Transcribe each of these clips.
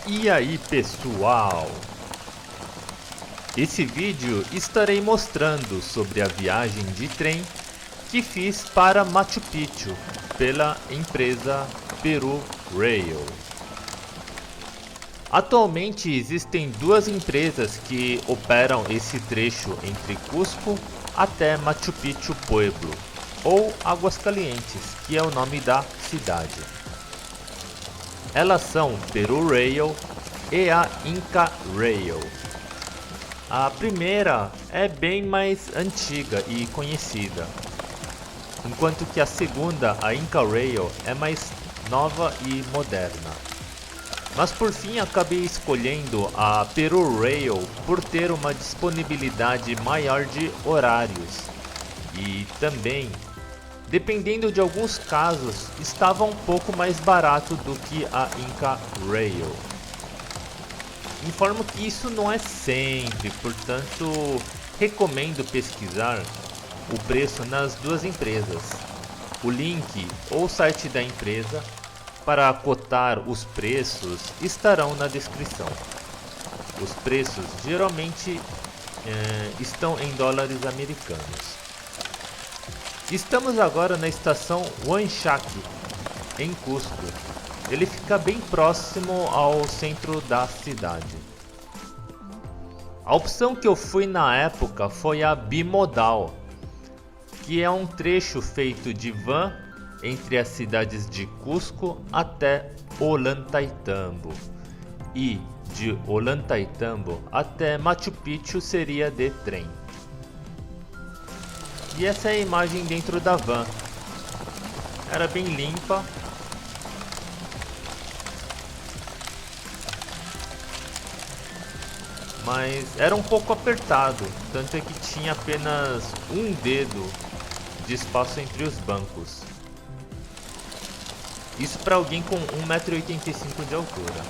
E aí pessoal, esse vídeo estarei mostrando sobre a viagem de trem que fiz para Machu Picchu pela empresa Peru Rail. Atualmente existem duas empresas que operam esse trecho entre Cusco até Machu Picchu Pueblo, ou Águas Calientes, que é o nome da cidade. Elas são Peru Rail e a Inca Rail. A primeira é bem mais antiga e conhecida, enquanto que a segunda, a Inca Rail, é mais nova e moderna. Mas por fim acabei escolhendo a Peru Rail por ter uma disponibilidade maior de horários e também, dependendo de alguns casos, estava um pouco mais barato do que a Inca Rail. Informo que isso não é sempre, portanto recomendo pesquisar o preço nas duas empresas. O link ou site da empresa para cotar os preços estarão na descrição. Os preços geralmente estão em dólares americanos. Estamos agora na estação Huanchaco, em Cusco. Ele fica bem próximo ao centro da cidade. A opção que eu fui na época foi a bimodal, que é um trecho feito de van entre as cidades de Cusco até Ollantaytambo, e de Ollantaytambo até Machu Picchu seria de trem. E essa é a imagem dentro da van. Era bem limpa. Mas era um pouco apertado, tanto é que tinha apenas um dedo de espaço entre os bancos. Isso para alguém com 1,85 m de altura.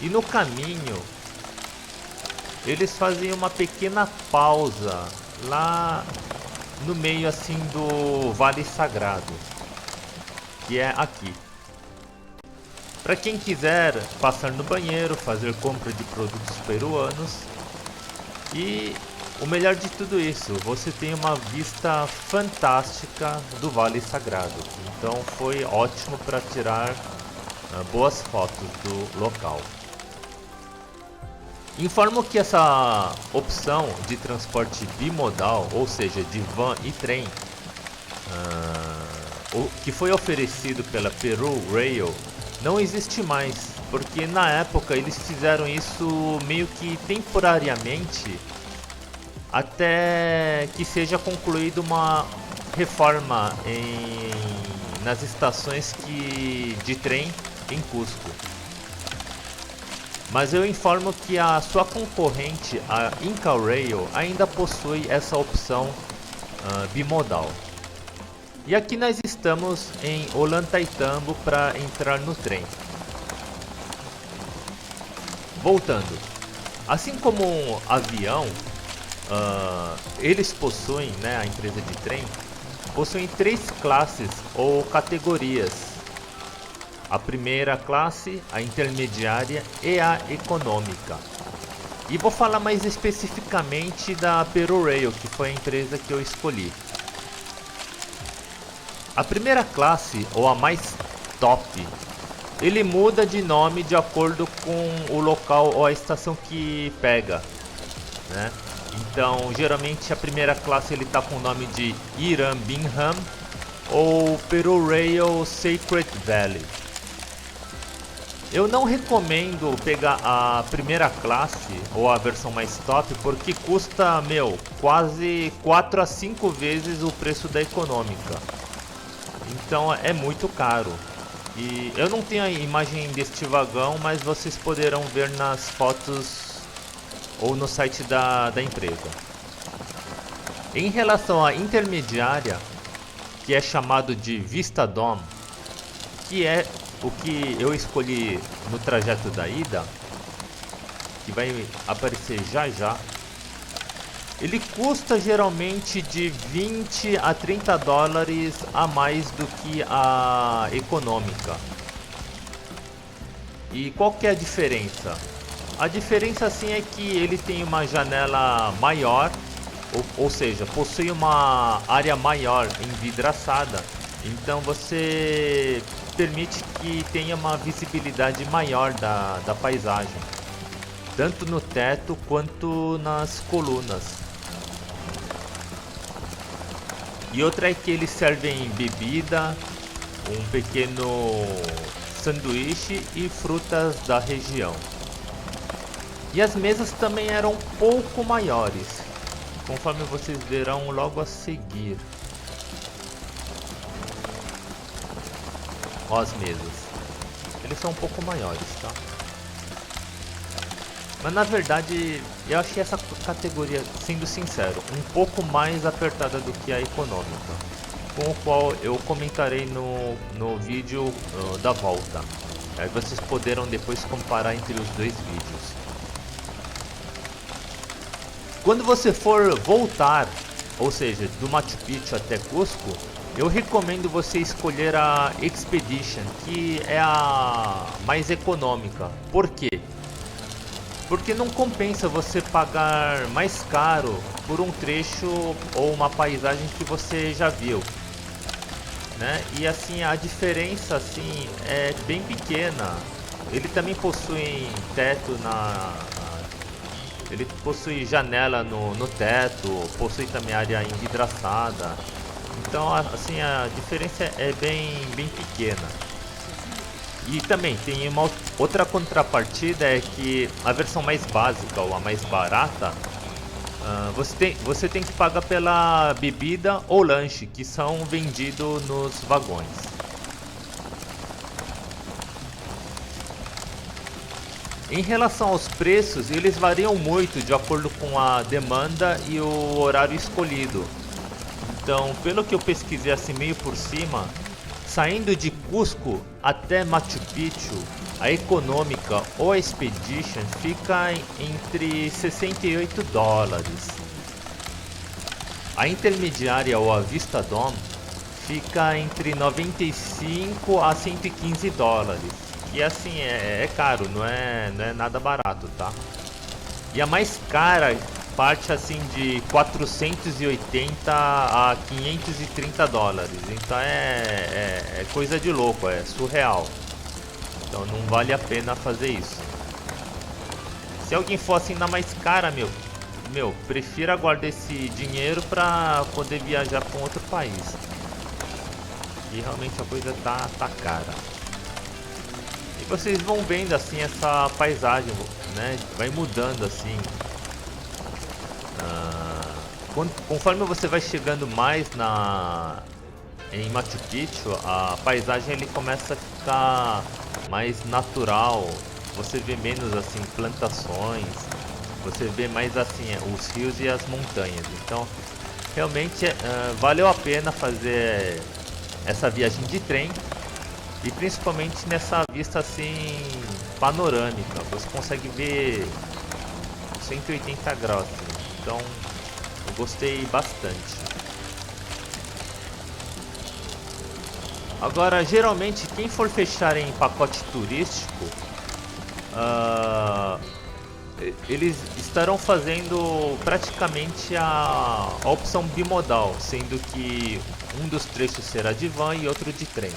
E no caminho, eles fazem uma pequena pausa lá no meio assim do Vale Sagrado, que é aqui. Para quem quiser passar no banheiro, fazer compra de produtos peruanos. E o melhor de tudo isso, você tem uma vista fantástica do Vale Sagrado. Então foi ótimo para tirar boas fotos do local. Informo que essa opção de transporte bimodal, ou seja, de van e trem, que foi oferecido pela Peru Rail, não existe mais, porque na época eles fizeram isso meio que temporariamente, até que seja concluída uma reforma nas estações de trem em Cusco. Mas eu informo que a sua concorrente, a Inca Rail, ainda possui essa opção bimodal. E aqui nós estamos em Ollantaytambo para entrar no trem. Voltando, assim como um avião, eles possuem, né, a empresa de trem, possuem três classes ou categorias. A primeira classe, a intermediária e a econômica. E vou falar mais especificamente da Peru Rail, que foi a empresa que eu escolhi. A primeira classe, ou a mais top, ele muda de nome de acordo com o local ou a estação que pega, né? Então, geralmente a primeira classe ele tá com o nome de Irambingham ou Peru Rail Sacred Valley. Eu não recomendo pegar a primeira classe ou a versão mais top porque custa, quase 4 a 5 vezes o preço da econômica. Então é muito caro. E eu não tenho a imagem deste vagão, mas vocês poderão ver nas fotos ou no site da empresa. Em relação à intermediária, que é chamado de Vista Dome, que é o que eu escolhi no trajeto da ida, que vai aparecer já já, ele custa geralmente de 20 a 30 dólares a mais do que a econômica. E qual que é a diferença? A diferença assim é que ele tem uma janela maior, ou seja, possui uma área maior envidraçada. Então você permite que tenha uma visibilidade maior da paisagem, tanto no teto quanto nas colunas. E outra é que eles servem bebida, um pequeno sanduíche e frutas da região. E as mesas também eram um pouco maiores, conforme vocês verão logo a seguir. Ó, as mesas, eles são um pouco maiores, tá? Mas na verdade eu achei essa categoria, sendo sincero, um pouco mais apertada do que a econômica, com o qual eu comentarei no vídeo da volta. Aí vocês poderão depois comparar entre os dois vídeos. Quando você for voltar, ou seja, do Machu Picchu até Cusco, eu recomendo você escolher a Expedition, que é a mais econômica. Por quê? Porque não compensa você pagar mais caro por um trecho ou uma paisagem que você já viu, né? E assim, a diferença assim é bem pequena. Ele também possui teto ele possui janela no teto, possui também área envidraçada. Então assim, a diferença é bem pequena. E também tem uma outra contrapartida, é que a versão mais básica ou a mais barata, você tem que pagar pela bebida ou lanche que são vendidos nos vagões. Em relação aos preços, eles variam muito de acordo com a demanda e o horário escolhido. Então, pelo que eu pesquisei assim meio por cima, saindo de Cusco até Machu Picchu, a econômica ou a Expedition fica entre $68. A intermediária ou a Vista Dome fica entre 95 a $115. E assim, é caro, não é nada barato, tá? E a mais cara parte assim de 480 a $530. Então é coisa de louco, é surreal. Então não vale a pena fazer isso. Se alguém for assim na mais cara, meu, prefira guardar esse dinheiro pra poder viajar para um outro país. E realmente a coisa tá cara. E vocês vão vendo assim essa paisagem, né? Vai mudando assim. Conforme você vai chegando mais em Machu Picchu, a paisagem ele começa a ficar mais natural. Você vê menos assim plantações, você vê mais assim os rios e as montanhas. Então realmente valeu a pena fazer essa viagem de trem, e principalmente nessa vista assim panorâmica. Você consegue ver 180 graus assim. Então eu gostei bastante. Agora, geralmente quem for fechar em pacote turístico, eles estarão fazendo praticamente a opção bimodal, sendo que um dos trechos será de van e outro de trem.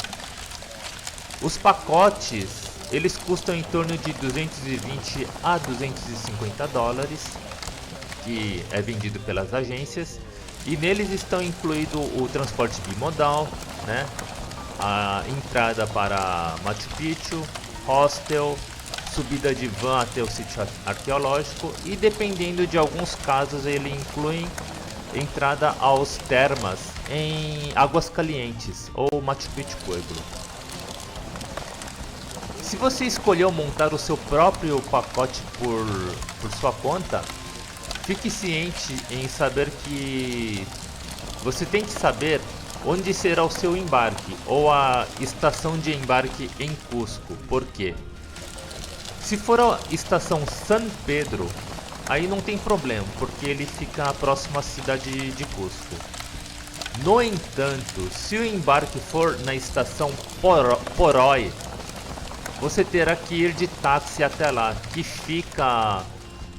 Os pacotes, eles custam em torno de 220 a $250, que é vendido pelas agências, e neles estão incluído o transporte bimodal, né? A entrada para Machu Picchu, hostel, subida de van até o sítio arqueológico, e dependendo de alguns casos ele inclui entrada aos termas em Águas Calientes ou Machu Picchu Pueblo. Se você escolheu montar o seu próprio pacote por sua conta, fique ciente em saber que você tem que saber onde será o seu embarque ou a estação de embarque em Cusco. Por quê? Se for a estação San Pedro, aí não tem problema, porque ele fica próximo à cidade de Cusco. No entanto, se o embarque for na estação Poroy, você terá que ir de táxi até lá, que fica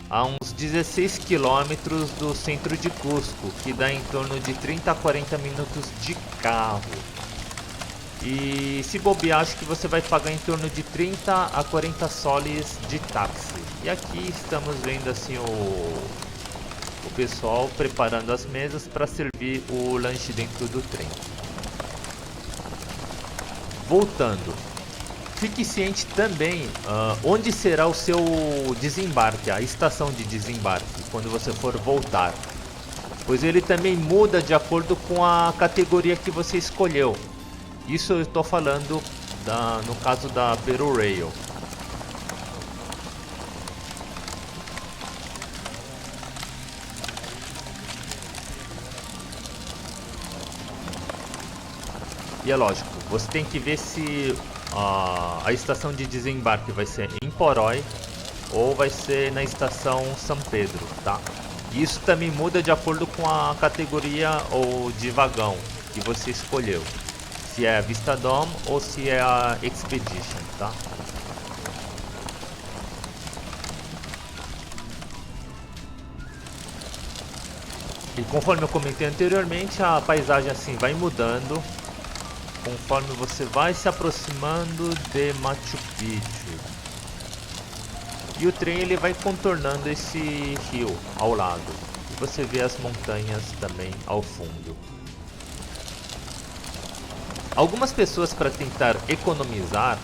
a uns 16 quilômetros do centro de Cusco, que dá em torno de 30 a 40 minutos de carro. E se bobear, acho que você vai pagar em torno de 30 a 40 soles de táxi. E aqui estamos vendo assim o pessoal preparando as mesas para servir o lanche dentro do trem. Voltando, fique ciente também onde será o seu desembarque, a estação de desembarque, quando você for voltar. Pois ele também muda de acordo com a categoria que você escolheu. Isso eu estou falando no caso da Peru Rail. E é lógico, você tem que ver se a estação de desembarque vai ser em Porói ou vai ser na estação São Pedro, tá? Isso também muda de acordo com a categoria ou de vagão que você escolheu. Se é a Vistadom ou se é a Expedition, tá? E conforme eu comentei anteriormente, a paisagem assim vai mudando conforme você vai se aproximando de Machu Picchu. E o trem ele vai contornando esse rio ao lado. E você vê as montanhas também ao fundo. Algumas pessoas, para tentar economizar,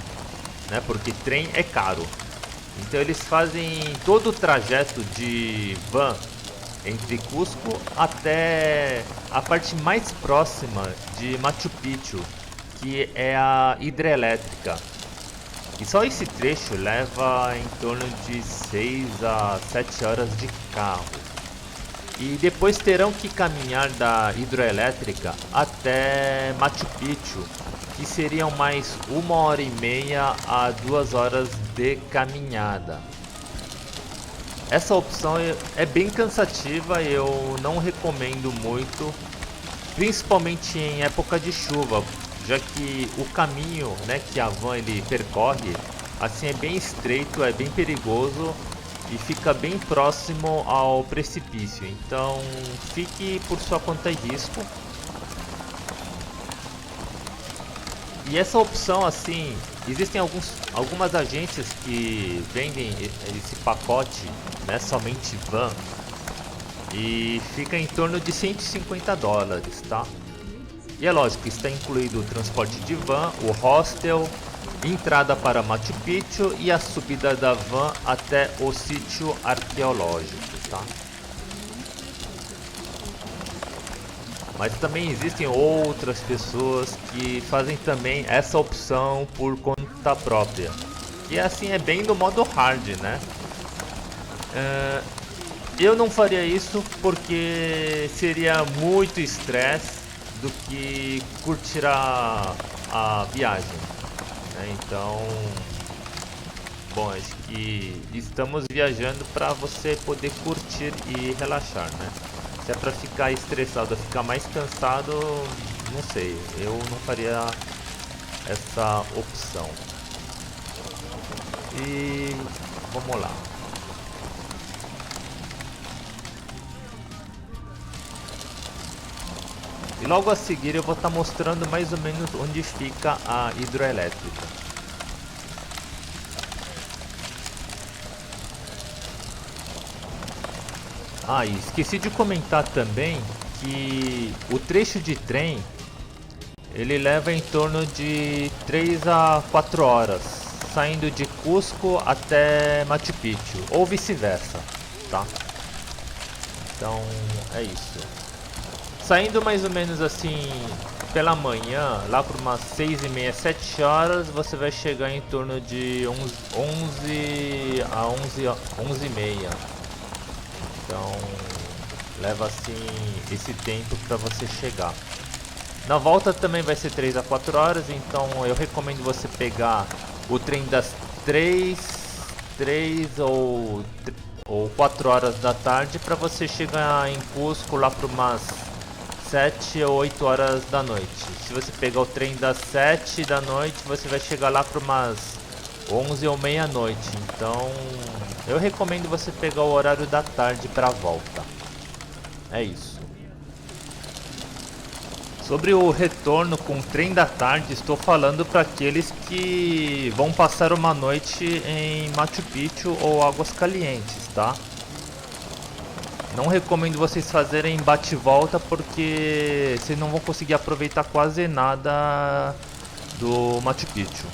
né, porque trem é caro, então eles fazem todo o trajeto de van entre Cusco até a parte mais próxima de Machu Picchu, que é a hidrelétrica. E só esse trecho leva em torno de 6 a 7 horas de carro. E depois terão que caminhar da hidroelétrica até Machu Picchu, que seriam mais 1h30 a 2 horas de caminhada. Essa opção é bem cansativa e eu não recomendo muito, principalmente em época de chuva, já que o caminho, né, que a van ele percorre assim é bem estreito, é bem perigoso e fica bem próximo ao precipício, então fique por sua conta e risco. E essa opção assim, existem algumas agências que vendem esse pacote, né, somente van, e fica em torno de $150, tá? E é lógico, está incluído o transporte de van, o hostel, entrada para Machu Picchu e a subida da van até o sítio arqueológico, tá? Mas também existem outras pessoas que fazem também essa opção por conta própria. E assim é bem no modo hard, né? Eu não faria isso porque seria muito estresse do que curtir a viagem, né? Então, bom, acho que estamos viajando para você poder curtir e relaxar, né? Se é para ficar estressado, ficar mais cansado, não sei, eu não faria essa opção. E vamos lá. E logo a seguir eu vou estar mostrando mais ou menos onde fica a hidroelétrica. E esqueci de comentar também que o trecho de trem ele leva em torno de 3 a 4 horas, saindo de Cusco até Machu Picchu, ou vice-versa, tá? Então é isso. Saindo mais ou menos assim pela manhã, lá por umas 6h30, 7 horas, você vai chegar em torno de 11 a 11h30. Então leva assim esse tempo para você chegar. Na volta também vai ser 3 a 4 horas, então eu recomendo você pegar o trem das 3 ou 4 horas da tarde para você chegar em Cusco lá para umas 7 ou 8 horas da noite. Se você pegar o trem das 7 da noite, você vai chegar lá para umas 11 ou meia-noite. Então eu recomendo você pegar o horário da tarde para a volta. É isso. Sobre o retorno com o trem da tarde, estou falando para aqueles que vão passar uma noite em Machu Picchu ou Águas Calientes, tá? Não recomendo vocês fazerem bate-volta porque vocês não vão conseguir aproveitar quase nada do Machu Picchu.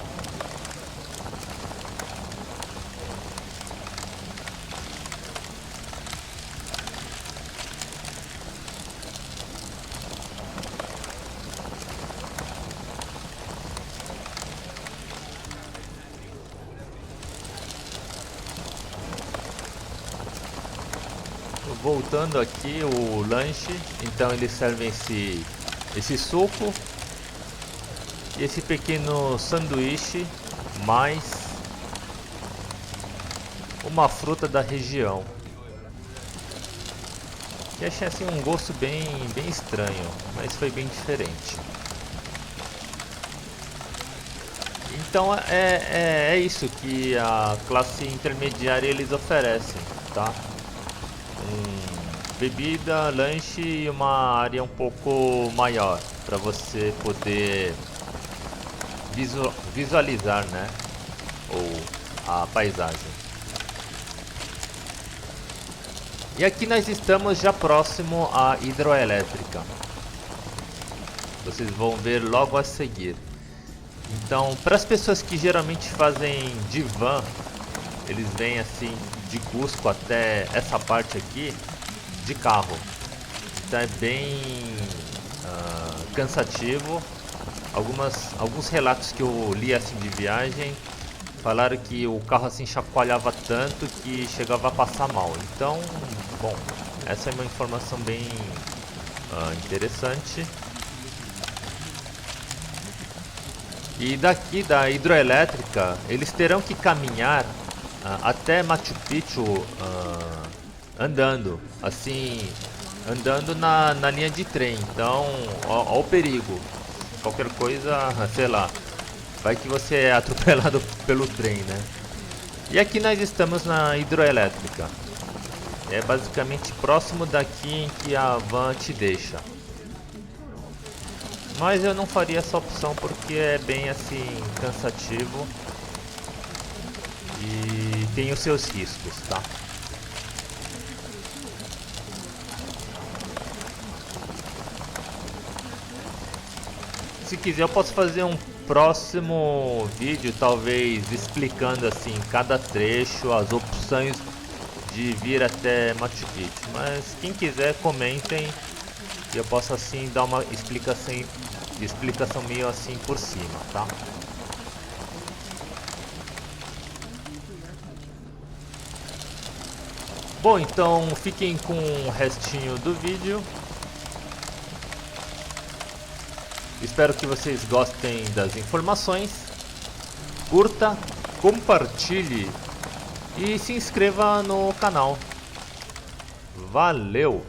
Voltando aqui o lanche, então eles servem esse suco e esse pequeno sanduíche mais uma fruta da região. E achei assim um gosto bem estranho, mas foi bem diferente. Então é isso que a classe intermediária eles oferecem, tá? Bebida, lanche e uma área um pouco maior para você poder visualizar, né, ou a paisagem. E aqui nós estamos já próximo à hidroelétrica. Vocês vão ver logo a seguir. Então, para as pessoas que geralmente fazem de van, eles vêm assim de Cusco até essa parte aqui de carro. Então é bem cansativo. Alguns relatos que eu li assim de viagem falaram que o carro assim chacoalhava tanto que chegava a passar mal. Então, bom, essa é uma informação bem interessante. E daqui da hidroelétrica eles terão que caminhar até Machu Picchu andando, assim, andando na linha de trem. Então, ó o perigo. Qualquer coisa, sei lá, vai que você é atropelado pelo trem, né? E aqui nós estamos na hidroelétrica. É basicamente próximo daqui em que a van te deixa. Mas eu não faria essa opção porque é bem assim cansativo e tem os seus riscos, tá? Se quiser eu posso fazer um próximo vídeo, talvez explicando assim cada trecho, as opções de vir até Machu Picchu. Mas quem quiser comentem e eu posso assim dar uma explicação meio assim por cima, tá? Bom, então fiquem com o restinho do vídeo. Espero que vocês gostem das informações. Curta, compartilhe e se inscreva no canal. Valeu!